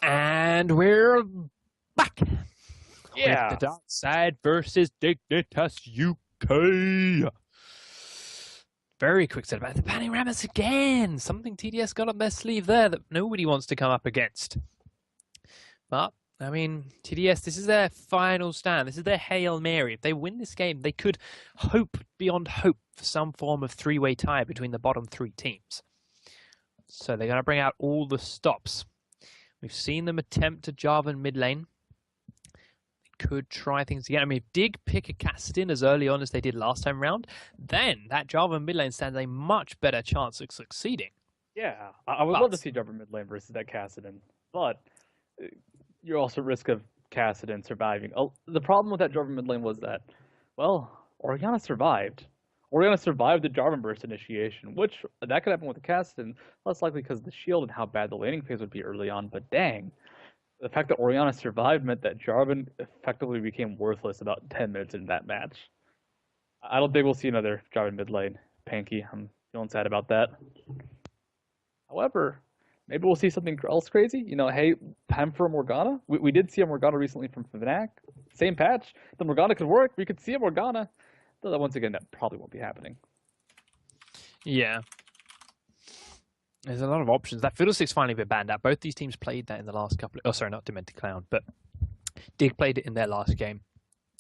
And we're back with the Yeah, Dark Side versus Dignitas UK. Very quick set about the panoramas again. Something TDS got up their sleeve there that nobody wants to come up against. But, I mean, TDS, this is their final stand. This is their Hail Mary. If they win this game, they could hope beyond hope for some form of three-way tie between the bottom three teams. So they're going to bring out all the stops. We've seen them attempt to Jarvan mid lane. Could try things again. I mean, if Dig pick a Cassidin as early on as they did last time round, then that Jarvan mid lane stands a much better chance of succeeding. yeah. I would love to But see Jarvan mid lane versus that Kassadin, but uh, you're also at risk of Kassadin surviving. Oh, the problem with that Jarvan mid lane was that, well, Orianna survived. Orianna survived the Jarvan burst initiation, which that could happen with the Kassadin, less likely because of the shield and how bad the laning phase would be early on. But dang, the fact that Orianna survived meant that Jarvan effectively became worthless about 10 minutes in that match. I don't think we'll see another Jarvan mid lane. Panky, I'm feeling sad about that. However, maybe we'll see something else crazy. Hey, time for a Morgana. We did see a Morgana recently from Fnac. Same patch. The Morgana could work. We could see a Morgana. Though once again, that probably won't be happening. yeah, there's a lot of options. That Fiddlestick's finally been banned out. Both these teams played that in the last couple. Oh, sorry, not Demented Clown, but Dig played it in their last game,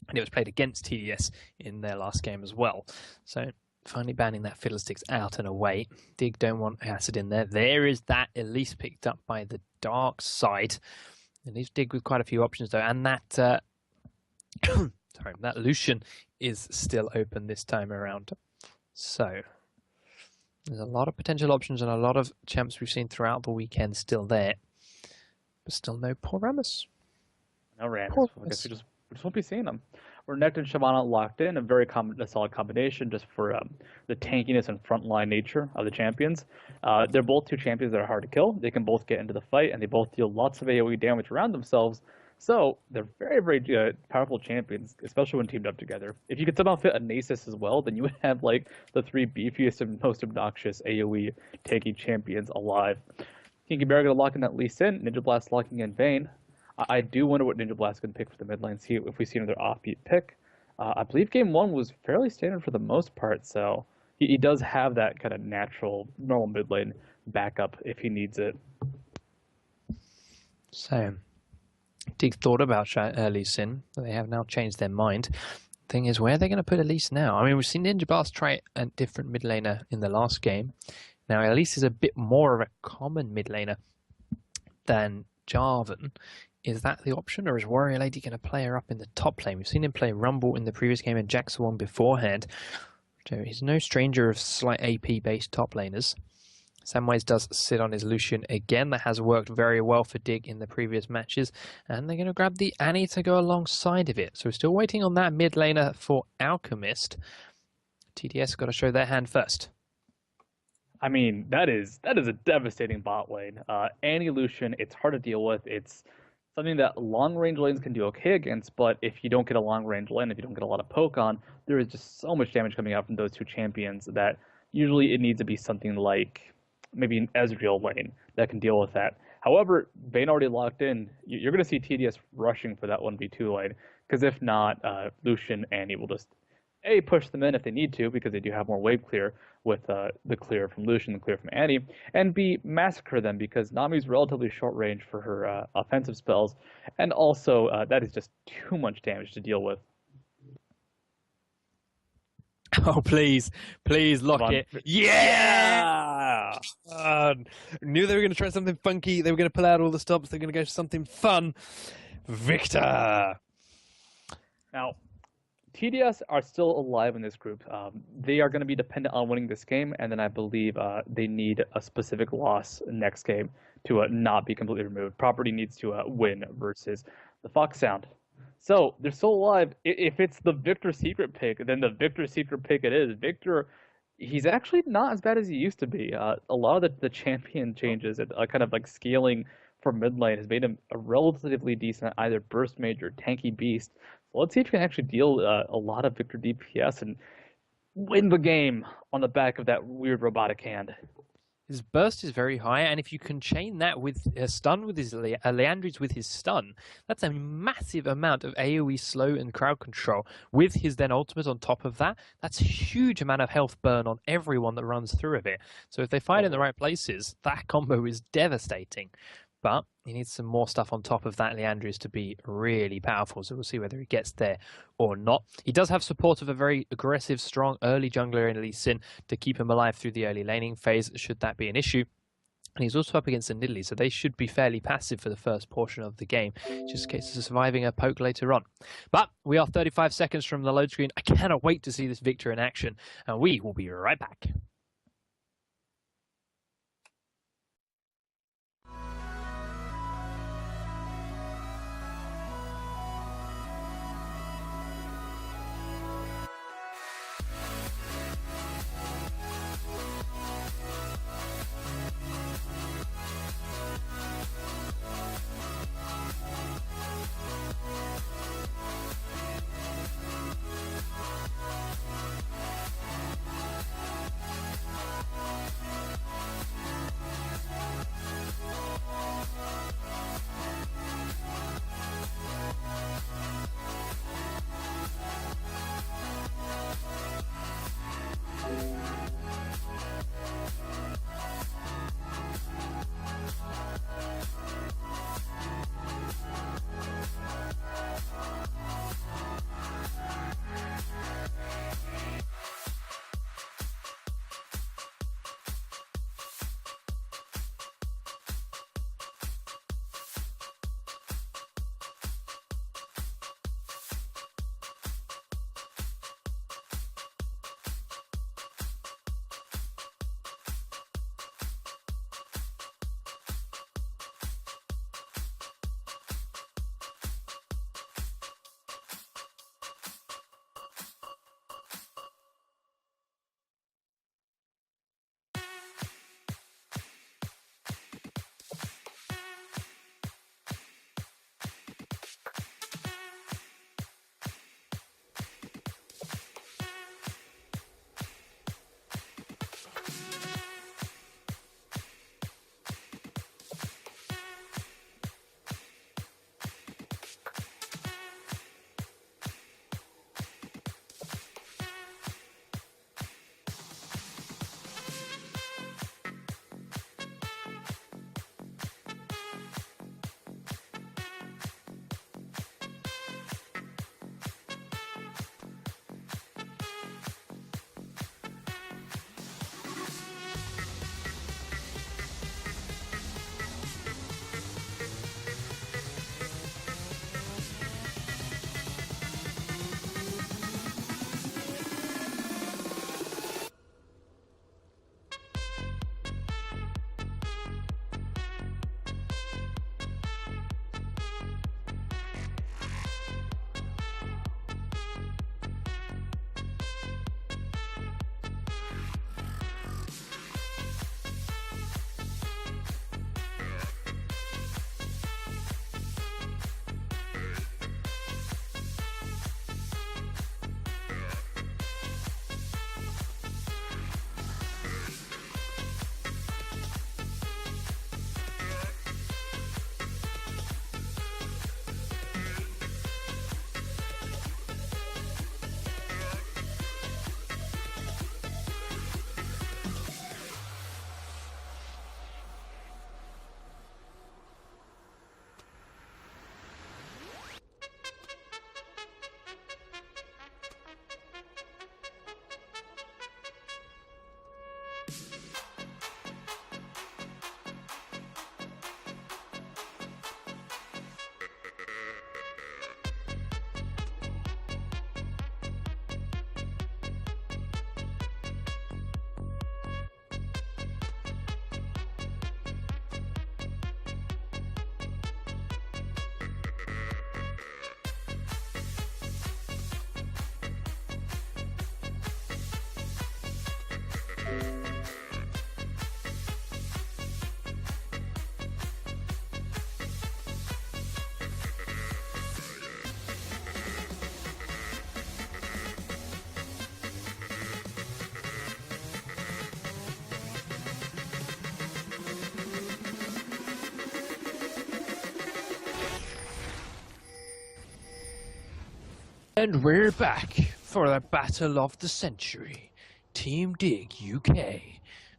and it was played against TDS in their last game as well. So finally banning that Fiddlesticks out and away. Dig don't want acid in there. There is that Elise picked up by the Dark Side. It leaves Dig with quite a few options though, and that sorry, that Lucian is still open this time around. So there's a lot of potential options and a lot of champs we've seen throughout the weekend still there, but still no poor Rammus. No Rammus. Poor I guess Rammus. we just won't be seeing them. We're Nectar and Shyvana locked in, a solid combination just for the tankiness and frontline nature of the champions. They're both two champions that are hard to kill. They can both get into the fight, and they both deal lots of AoE damage around themselves. So they're very, very powerful champions, especially when teamed up together. If you could somehow fit a Nasus as well, then you would have like the three beefiest and most obnoxious AoE tanky champions alive. Kinky Bear gonna lock in that Lee Sin, Ninja Blast locking in Vayne. I do wonder what Ninja Blast can pick for the mid lane. See if we see another offbeat pick. I believe game one was fairly standard for the most part, so he does have that kind of natural, normal mid lane backup if he needs it. So Dig thought about Elise in, but they have now changed their mind. Thing is, where are they going to put Elise now? I mean, we've seen Ninja Blast try a different mid laner in the last game. Now, Elise is a bit more of a common mid laner than Jarvan. Is that the option, or is Warrior Lady going to play her up in the top lane? We've seen him play Rumble in the previous game and Jackson one beforehand. So he's no stranger of slight AP-based top laners. Samwise does sit on his Lucian again. That has worked very well for Dig in the previous matches. And they're going to grab the Annie to go alongside of it. So we're still waiting on that mid laner for Alchemist. TDS got to show their hand first. I mean, that is a devastating bot lane. Annie Lucian, it's hard to deal with. It's something that long range lanes can do okay against, but if you don't get a long range lane, if you don't get a lot of poke on, there is just so much damage coming out from those two champions that usually it needs to be something like maybe an Ezreal lane that can deal with that. However, Vayne already locked in. You're going to see TDS rushing for that 1v2 lane, because if not, Lucian and Annie will just a, push them in if they need to, because they do have more wave clear with the clear from Lucian, the clear from Annie, and B, massacre them because Nami's relatively short range for her offensive spells, and also that is just too much damage to deal with. Oh, please, please Come lock on. it. Yeah! Knew they were going to try something funky. They were going to pull out all the stops. They're going to go for something fun. Victor! Now, TDS are still alive in this group. They are going to be dependent on winning this game, and then I believe they need a specific loss next game to not be completely removed. Property needs to win versus the Fox Sound. So they're still alive. If it's the Victor secret pick, then the Victor secret pick it is. Victor, he's actually not as bad as he used to be. A lot of the champion changes and kind of like scaling for mid lane has made him a relatively decent either burst mage or tanky beast. So let's see if he can actually deal a lot of Victor DPS and win the game on the back of that weird robotic hand. His burst is very high, and if you can chain that with a stun with his Leandri's with his stun, that's a massive amount of AoE slow and crowd control. With his then ultimate on top of that, that's a huge amount of health burn on everyone that runs through of it. So if they fight in the right places, that combo is devastating. But he needs some more stuff on top of that Leandris to be really powerful. So we'll see whether he gets there or not. He does have support of a very aggressive, strong early jungler in Lee Sin to keep him alive through the early laning phase, should that be an issue. And he's also up against a Nidalee, so they should be fairly passive for the first portion of the game. Just a case of surviving a poke later on. But we are 35 seconds from the load screen. I cannot wait to see this Victor in action, and we will be right back. And we're back for the battle of the century. Team Dig UK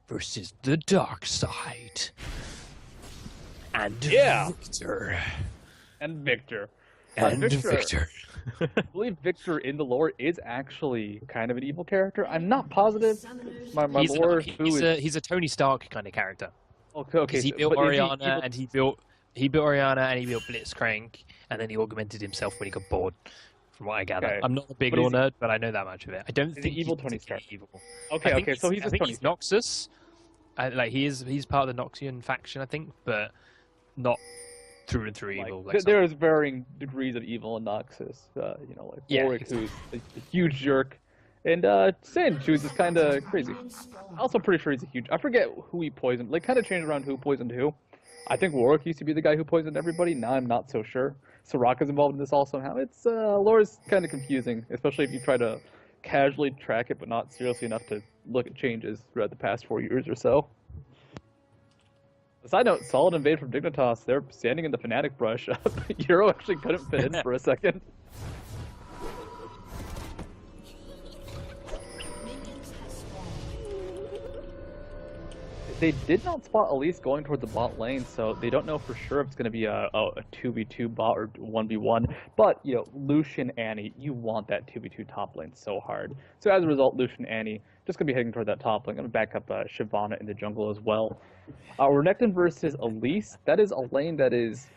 versus the Dark Side. And Victor. And Victor. Victor. I believe Victor in the lore is actually kind of an evil character. I'm not positive. My lore. He's a Tony Stark kind of character. Okay. He built Oriana and he built Oriana and he built Blitzcrank, and then he augmented himself when he got bored. From what I gather, okay. I'm not a big lore nerd, but I know that much of it. I don't think evil Tony Stark. Evil. Okay. So he's Noxus. Like he's part of the Noxian faction, I think, but not through and through evil. There's varying degrees of evil in Noxus. Warwick, who's a huge jerk, and Sanju's is kind of crazy. I'm also pretty sure he's a huge. I forget who he poisoned. Like, kind of changed around who poisoned who. I think Warwick used to be the guy who poisoned everybody. Now I'm not so sure. Soraka's involved in this all somehow. It's lore's kind of confusing, especially if you try to casually track it, but not seriously enough to look at changes throughout the past 4 years or so. Side note, solid invade from Dignitas. They're standing in the Fnatic brush. Euro actually couldn't fit in for a second. They did not spot Elise going towards the bot lane, so they don't know for sure if it's going to be a 2v2 bot or 1v1. But, Lucian, Annie, you want that 2v2 top lane so hard. So as a result, Lucian, Annie, just going to be heading toward that top lane. Going to back up Shyvana in the jungle as well. Renekton versus Elise, that is a lane that is,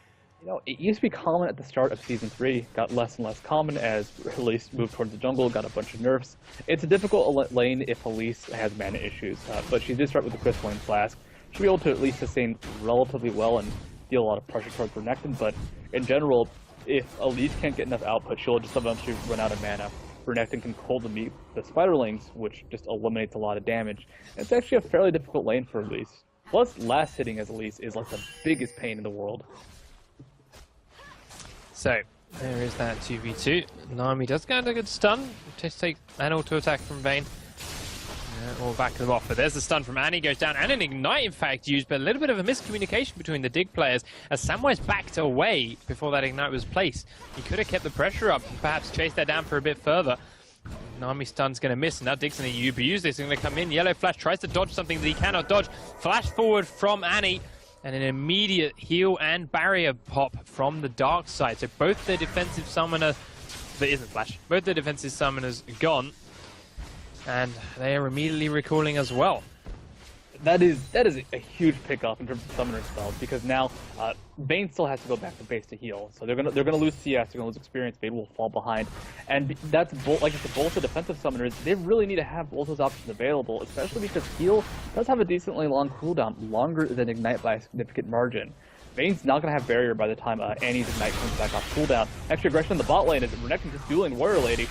it used to be common at the start of Season 3, got less and less common as Elise moved towards the jungle, got a bunch of nerfs. It's a difficult lane if Elise has mana issues, but she did start with the Crystalline Flask. She'll be able to at least sustain relatively well and deal a lot of pressure towards Renekton, but in general, if Elise can't get enough output, she'll just eventually run out of mana. Renekton can hold the Spiderlings, which just eliminates a lot of damage. And it's actually a fairly difficult lane for Elise. Plus, last hitting as Elise is like the biggest pain in the world. So, there is that 2v2. Nami does get a good stun. Just take an auto attack from Vayne. We'll back them off. But there's the stun from Annie, goes down, and an ignite, in fact, used, but a little bit of a miscommunication between the Dig players as Samwise backed away before that ignite was placed. He could have kept the pressure up and perhaps chased that down for a bit further. Nami stun's going to miss, and now Dig's going to abuse this. He's going to come in. Yellow Flash tries to dodge something that he cannot dodge. Flash forward from Annie, and an immediate heal and barrier pop from the Dark Side. So both the defensive summoner, that isn't Flash, both the defensive summoners gone, and they are immediately recalling as well. That is a huge pickup in terms of summoner spells, because now Vayne still has to go back to base to heal. So they're gonna lose CS, they're gonna lose experience. Vayne will fall behind, and that's both the defensive summoners. They really need to have both those options available, especially because heal does have a decently long cooldown, longer than ignite by a significant margin. Vayne's not gonna have barrier by the time Annie's ignite comes back off cooldown. Extra aggression in the bot lane is Renekton just dueling Warrior Lady.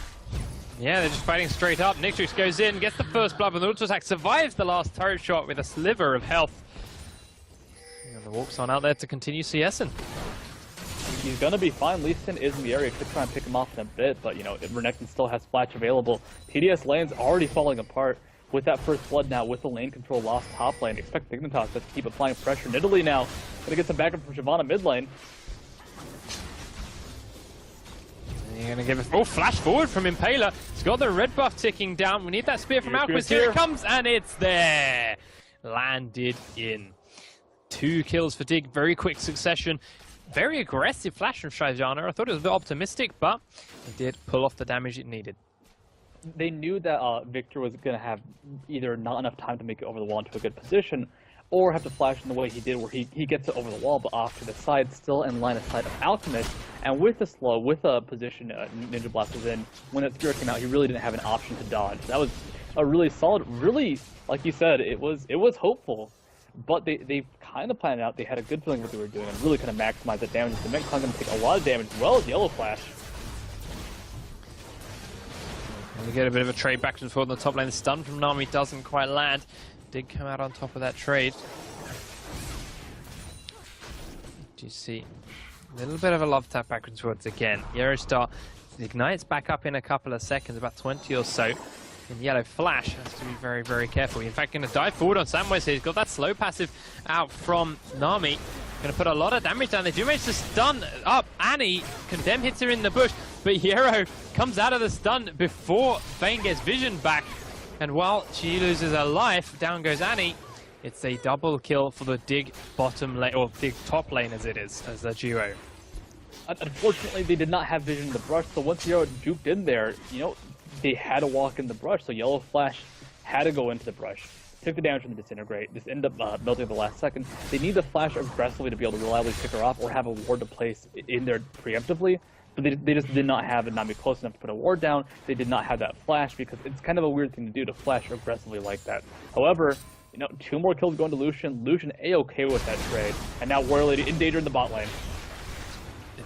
Yeah, they're just fighting straight up. Nixtrix goes in, gets the first blood with an auto attack, survives the last turret shot with a sliver of health. And the walks on out there to continue CSing. He's gonna be fine. Lee Sin is in the area, could try and pick him off in a bit, but Renekton still has Splash available. TDS lane's already falling apart. With that first blood now, with the lane control lost top lane, expect Dignitas to keep applying pressure. Nidalee now gonna get some backup from Shyvana mid lane. You're going to give a flash forward from Impaler. He's got the red buff ticking down. We need that spear from Alquist. Here it comes, and it's there. Landed in. 2 kills for Dig. Very quick succession. Very aggressive flash from Shyvana. I thought it was a bit optimistic, but it did pull off the damage it needed. They knew that Victor was going to have either not enough time to make it over the wall into a good position, or have to flash in the way he did, where he gets it over the wall, but off to the side, still in line of sight of Alchemist. And with the slow, with a position Ninja Blast was in, when that spear came out, he really didn't have an option to dodge. That was a really solid, really, like you said, it was hopeful. But they kind of planned out, they had a good feeling what they were doing, and really kind of maximized the damage. The Mech Khan going to take a lot of damage, as well as Yellow Flash. And we get a bit of a trade back and forth on the top lane. The stun from Nami doesn't quite land. Did come out on top of that trade. Do you see a little bit of a love tap backwards and forwards again? Eurostar ignites back up in a couple of seconds, about 20 or so. And Yellow Flash has to be very, very careful. In fact, going to dive forward on Samwise here. He's got that slow passive out from Nami. Gonna put a lot of damage down. They do manage to stun up Annie. Condemn hits her in the bush, but Yero comes out of the stun before Vayne gets vision back. And while she loses her life, down goes Annie. It's a double kill for the Dig bottom lane, or Dig top lane as it is, as the duo. Unfortunately, they did not have vision in the brush, so once Yero juked in there, you know, they had to walk in the brush, so Yellow Flash had to go into the brush. Took the damage from the Disintegrate, just ended up melting at the last second. They need the Flash aggressively to be able to reliably pick her off or have a ward to place in there preemptively, but they just did not have it, not be close enough to put a ward down. They did not have that Flash because it's kind of a weird thing to do to Flash aggressively like that. However, you know, 2 more kills going to Lucian. Lucian A-okay with that trade, and now Warrior Lady in danger in the bot lane.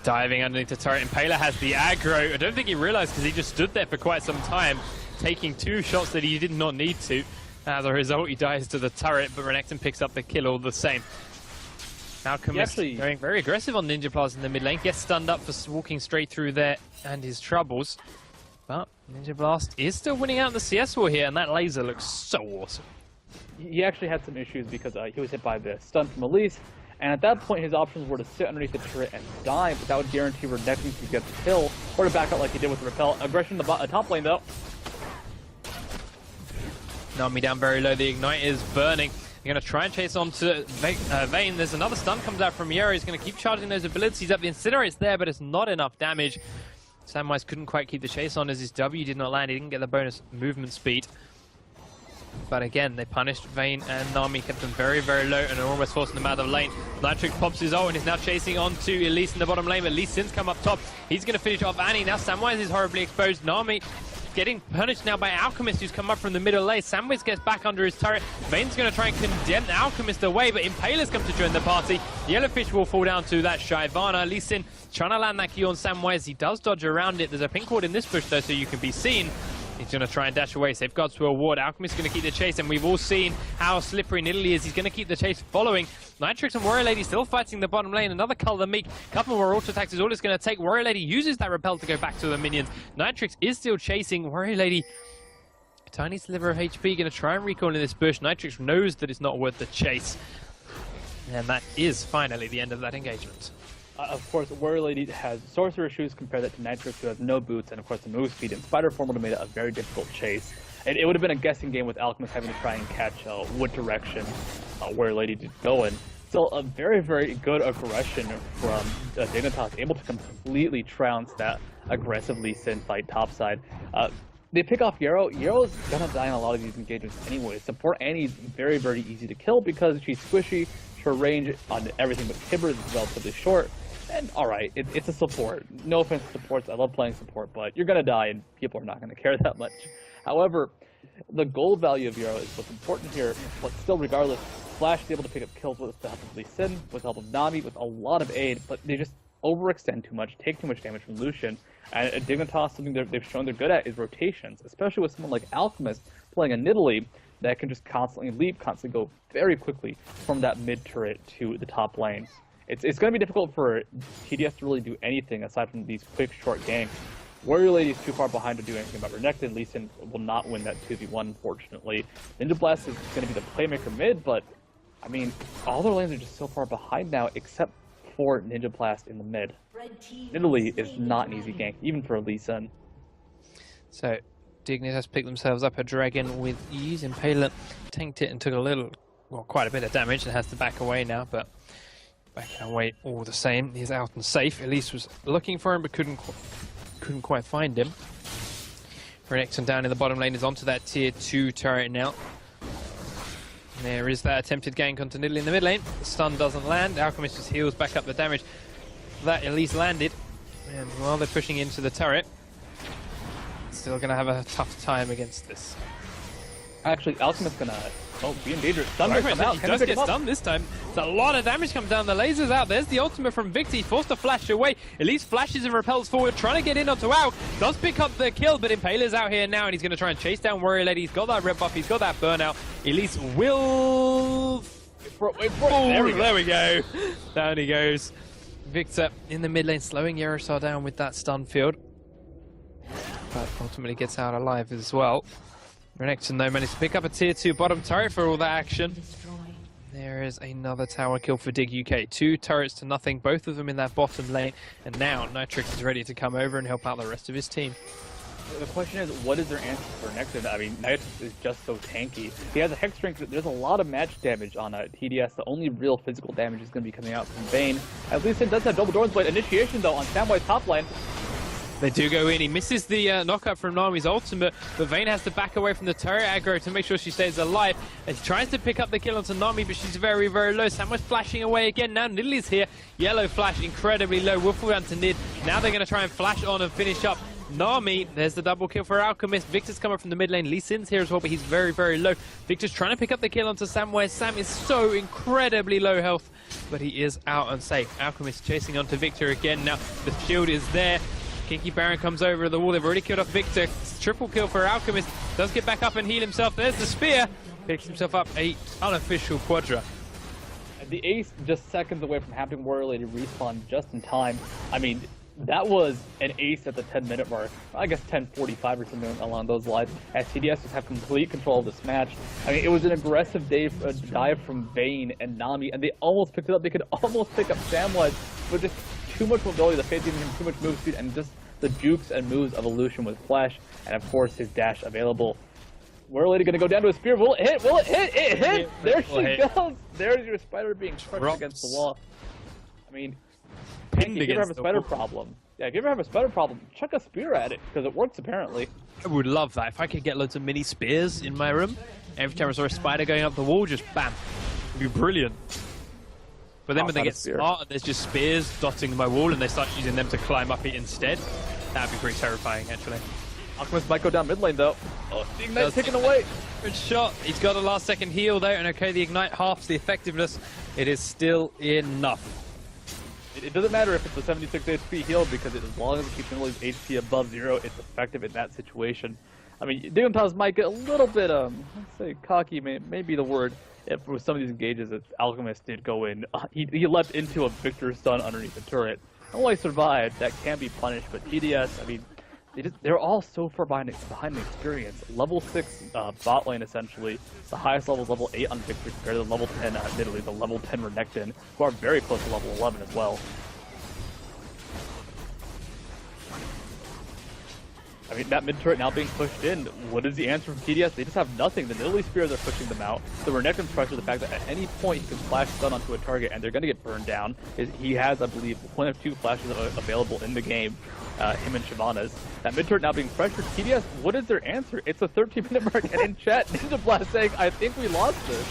Diving underneath the turret, Impaler has the aggro. I don't think he realized because he just stood there for quite some time, taking 2 shots that he did not need to. As a result, he dies to the turret, but Renekton picks up the kill all the same. Alchemist going very aggressive on Ninja Blast in the mid lane, gets stunned up for walking straight through there and his troubles. But Ninja Blast is still winning out in the CS war here, and that laser looks so awesome. He actually had some issues because he was hit by the stun from Elise, and at that point his options were to sit underneath the turret and die, but that would guarantee Renekton to get the kill, or to back out like he did with the Repel. Aggression in the top lane though. Nami down very low, the Ignite is burning. They're going to try and chase on to Vayne. There's another stun comes out from Yero. He's going to keep charging those abilities up. The Incinerate's there, but it's not enough damage. Samwise couldn't quite keep the chase on as his W did not land. He didn't get the bonus movement speed. But again, they punished Vayne and Nami, kept them very, very low, and are almost forcing them out of lane. Nitrix pops his ult and is now chasing on to Elise in the bottom lane, but Elise since come up top. He's going to finish off Annie. Now Samwise is horribly exposed. Nami getting punished now by Alchemist, who's come up from the middle lane. Samwise gets back under his turret. Vayne's going to try and condemn Alchemist away, but Impaler's come to join the party. Yellowfish will fall down to that Shyvana. Lee Sin trying to land that key on Samwise. He does dodge around it. There's a pink ward in this bush, though, so you can be seen. He's going to try and dash away. Safeguards to a ward. Alchemist's going to keep the chase, and we've all seen how slippery Nidalee is. He's going to keep the chase following. Nitrix and Warrior Lady still fighting the bottom lane. Another Color Meek. Couple more auto attacks is all it's going to take. Warrior Lady uses that repel to go back to the minions. Nitrix is still chasing. Warrior Lady, tiny sliver of HP, going to try and recall in this bush. Nitrix knows that it's not worth the chase. And that is finally the end of that engagement. Of course, Warrior Lady has Sorcerer Shoes, compare that to Nitrix, who has no boots, and of course the move speed and Spider Form would have made it a very difficult chase. And it would have been a guessing game with Alchemist having to try and catch what direction Warrior Lady did go in. Still a very, very good aggression from Dignitas, able to completely trounce that aggressive Lee Sin fight topside. They pick off Yero. Yero's gonna die in a lot of these engagements anyway. Support Annie's very, very easy to kill because she's squishy, her range on everything but Kibber is relatively short. And alright, it's a support. No offense to supports, I love playing support, but you're gonna die and people are not gonna care that much. However, the gold value of Yero is what's important here, but still regardless, Flash is able to pick up kills with the help of Lee Sin, with the help of Nami, with a lot of aid, but they just overextend too much, take too much damage from Lucian. And Dignitas, something they've shown they're good at is rotations, especially with someone like Alchemist playing a Nidalee that can just constantly leap, constantly go very quickly from that mid turret to the top lane. It's going to be difficult for TDS to really do anything aside from these quick, short ganks. Warrior Lady is too far behind to do anything about Renekton. Lee Sin will not win that 2v1, unfortunately. Ninja Blast is going to be the playmaker mid, but, I mean, all their lanes are just so far behind now, except for Ninja Blast in the mid. Nidalee is not an easy gank, even for Lee Sin. So, Dignitas picked themselves up a dragon with ease. Impaler tanked it and took quite a bit of damage and has to back away now, but backing away all the same. He's out and safe. Elise was looking for him but couldn't quite find him. Renekton down in the bottom lane is onto that tier 2 turret now. There is that attempted gank onto Nidalee in the mid lane. The stun doesn't land. Alchemist just heals back up the damage that Elise landed. And while they're pushing into the turret, still going to have a tough time against this. Actually, Alchemist's going to be in danger. Stun does come out. He does get stunned this time. It's a lot of damage comes down. The laser's out. There's the ultimate from Victor. He's forced to flash away. Elise flashes and repels forward, trying to get in onto Al. Does pick up the kill, but Impaler's out here now, and he's going to try and chase down Warrior Lady. He's got that red buff. He's got that burnout. Elise will... There we go. Down he goes. Victor in the mid lane, slowing Yerosar down with that stun field. But ultimately gets out alive as well. Renekton, though, managed to pick up a tier 2 bottom turret for all that action. There is another tower kill for Dig UK. 2 turrets to nothing, both of them in that bottom lane. And now Nitrix is ready to come over and help out the rest of his team. The question is, what is their answer for Nexus? I mean, Nitrix is just so tanky. He has a Hex Strength. There's a lot of match damage on TDS. The only real physical damage is going to be coming out from Vayne. At least it does have double Doran's Blade initiation, though, on Samwise top lane. They do go in. He misses the knockup from Nami's ultimate, but Vayne has to back away from the turret aggro to make sure she stays alive. And he tries to pick up the kill onto Nami, but she's very, very low. Samwise flashing away again. Now Nidalee here. Yellow flash incredibly low. Will fall down to Nid. Now they're going to try and flash on and finish up Nami. There's the double kill for Alchemist. Victor's coming from the mid lane. Lee Sin's here as well, but he's very, very low. Victor's trying to pick up the kill onto Samwise. Sam is so incredibly low health, but he is out and safe. Alchemist chasing onto Victor again. Now the shield is there. Kinky Baron comes over the wall. They've already killed off Victor. Triple kill for Alchemist. Does get back up and heal himself. There's the spear. Picks himself up a unofficial quadra. The ace just seconds away from having Warrior Lady respawn just in time. I mean, that was an ace at the 10-minute mark. I guess 10:45 or something along those lines. As TDS just have complete control of this match. I mean, it was an aggressive dive from Vayne and Nami, and they almost picked it up. They could almost pick up Samwise with just too much mobility. The Fate's giving him too much move speed, and just the jukes and moves of Illusion with Flash, and of course his dash available. Warrior Lady gonna go down to a spear. Will it hit? Will it hit? It hit! There she goes! There's your spider being crushed against the wall. I mean, if you ever have a spider problem, yeah, if you ever have a spider problem, chuck a spear at it, because it works apparently. I would love that. If I could get loads of mini spears in my room, every time I saw a spider going up the wall, just bam. It'd be brilliant. But then when they get smart and there's just spears dotting my wall and they start using them to climb up it instead, that'd be pretty terrifying, actually. Alchemist might go down mid lane, though. Oh, the Ignite's taken away. Good shot. He's got a last second heal, though, and okay, the Ignite halves the effectiveness. It is still enough. It doesn't matter if it's a 76 HP heal, because as long as it keeps Nidalee's HP above 0, it's effective in that situation. I mean, Dignitas might get a little bit, let's say cocky, may be the word. If with some of these engages, Alchemist did go in. He leapt into a Victor's stun underneath the turret. Only survived. That can be punished, but TDS, I mean, they're all so far behind the experience. Level 6 bot lane, essentially. The highest level is level 8 on Victor compared to the level 10, admittedly, the level 10 Renekton, who are very close to level 11 as well. I mean, that mid turret now being pushed in. What is the answer from TDS? They just have nothing. The Nidalee spears are pushing them out. The Renekton's pressure, the fact that at any point he can flash stun onto a target and they're going to get burned down. He has, I believe, one of 2 flashes available in the game. Him and Shyvana's. That mid turret now being pressured. TDS, what is their answer? It's a 13-minute mark, and in chat, Ninja Blast saying, I think we lost this.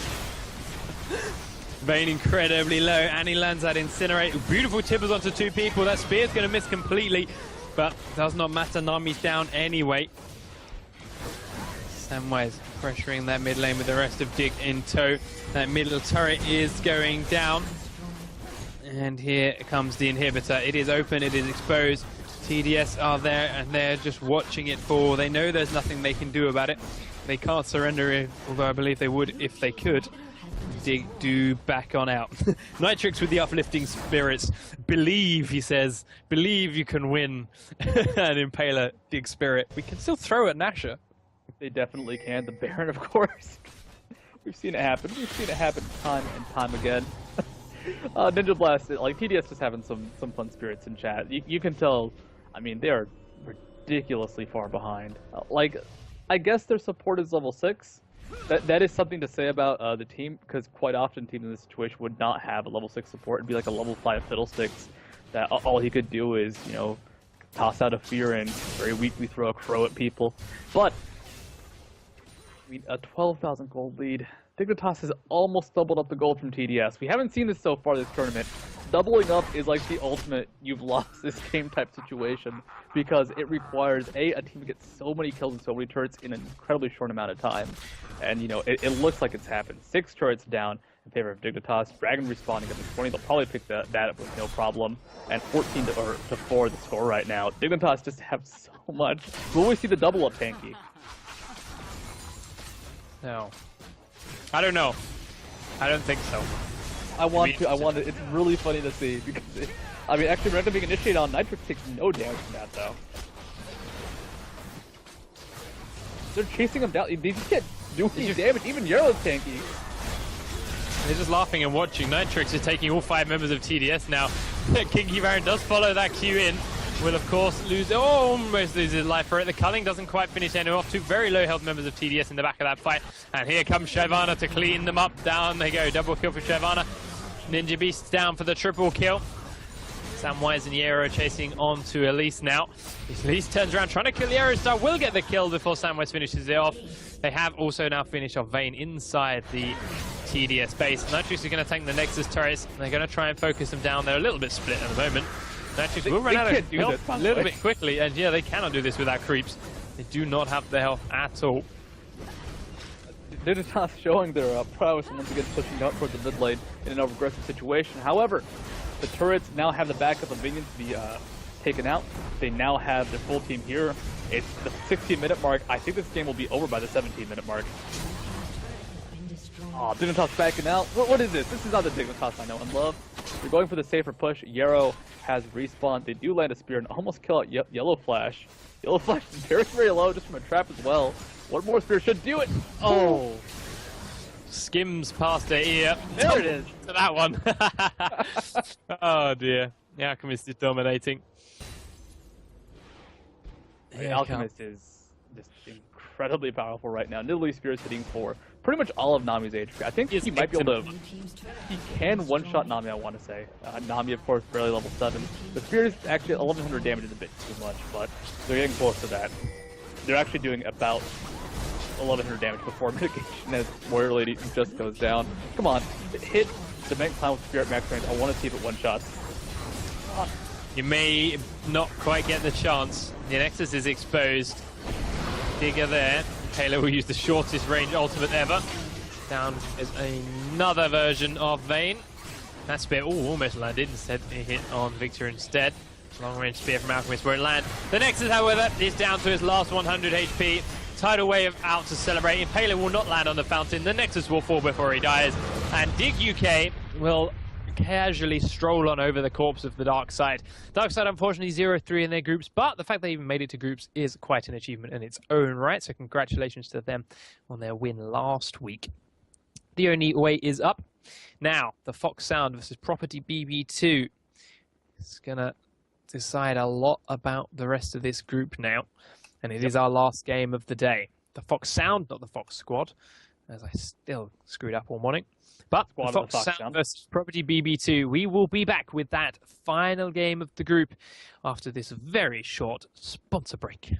Vayne incredibly low, and he lands that Incinerate. Beautiful tippers onto 2 people. That spear's going to miss completely, but does not matter. Nami's down anyway. Samwise pressuring that mid lane with the rest of Dig in tow. That middle turret is going down. And here comes the inhibitor. It is open, it is exposed. TDS are there, and they're just watching it fall. They know there's nothing they can do about it. They can't surrender it, although I believe they would if they could. Dig do back on out. Nitrix with the uplifting spirits. Believe, he says. Believe you can win. And Impaler, Dig Spirit. We can still throw at Nasher. They definitely can. The Baron, of course. We've seen it happen. We've seen it happen time and time again. Ninja Blast, like TDS just having some fun spirits in chat. You can tell, I mean, they are ridiculously far behind. Like, I guess their support is level 6. That is something to say about the team, because quite often teams in this situation would not have a level 6 support. It'd be like a level 5 Fiddlesticks that all he could do is, you know, toss out a fear and very weakly throw a crow at people. But, I mean, a 12,000 gold lead. Dignitas has almost doubled up the gold from TDS. We haven't seen this so far this tournament. Doubling up is like the ultimate you've lost this game type situation, because it requires a team to get so many kills and so many turrets in an incredibly short amount of time. And you know, it looks like it's happened. 6 turrets down in favor of Dignitas. Dragon respawning at this point. They'll probably pick that up with no problem. And 14 to 4 the score right now. Dignitas just have so much. Will we see the double up tanky? No. I don't know. I don't think so. I want to. It's really funny to see, because I mean, actually, Renekton being initiated on Nitrix takes no damage from that, though. They're chasing him down. They just can't do any damage. Even Yarrow's tanky. They're just laughing and watching. Nitrix is taking all 5 members of TDS now. Kinky Baron does follow that Q in. Will, of course, lose. Oh, almost loses his life for it. The culling doesn't quite finish anyone off. 2 very low health members of TDS in the back of that fight. And here comes Shyvana to clean them up. Down they go. Double kill for Shyvana. Ninja Beast down for the triple kill. Samwise and Yero chasing on to Elise now. Elise turns around, trying to kill the Aerostar. Will get the kill before Samwise finishes it off. They have also now finished off Vayne inside the TDS base. Nitrix are going to tank the Nexus turrets. They're going to try and focus them down. They're a little bit split at the moment. Nitrix will run out of health a little bit quickly, and yeah, they cannot do this without creeps. They do not have the health at all. Dignitas showing their prowess and once again pushing out towards the mid lane in an aggressive situation. However, the turrets now have the backup of minions to be taken out. They now have their full team here. It's the 16-minute mark. I think this game will be over by the 17-minute mark. Oh, Dignitas backing out. What is this? This is not the Dignitas I know and love. They're going for the safer push. Yarrow has respawned. They do land a spear and almost kill out Yellow Flash. Yellow Flash is very, very low just from a trap as well. One more spear should do it. Oh. Skims past her ear. There it is. To that one. Oh dear. The Alchemist is dominating. The Alchemist is just incredibly powerful right now. Nidalee Spear is hitting for pretty much all of Nami's HP. I think he might be able to... He can one-shot Nami, I want to say. Nami, of course, barely level 7. The Spear is actually 1100 damage is a bit too much, but they're getting close to that. They're actually doing about 1100 damage before mitigation as Warrior Lady just goes down. Come on, hit the Vent Clown with Spirit Max range. I want to see if it one-shots. You may not quite get the chance. The Nexus is exposed. Digger there. Taylor will use the shortest range ultimate ever. Down is another version of Vayne. That spear almost landed. Instead, it hit on Victor instead. Long range spear from Alchemist won't land. The Nexus, however, is down to his last 100 HP. Tidal Wave out to celebrate. Impaler will not land on the fountain. The Nexus will fall before he dies. And Dig UK will casually stroll on over the corpse of the Dark Side. Dark Side, unfortunately, 0-3 in their groups, but the fact they even made it to groups is quite an achievement in its own right. So congratulations to them on their win last week. The only way is up. Now, the Fox Sound versus Property BB2. It's going to decide a lot about the rest of this group now. And it is our last game of the day. The Fox Sound, not the Fox Squad, as I still screwed up all morning. But the Fox Sound versus Property BB2. We will be back with that final game of the group after this very short sponsor break.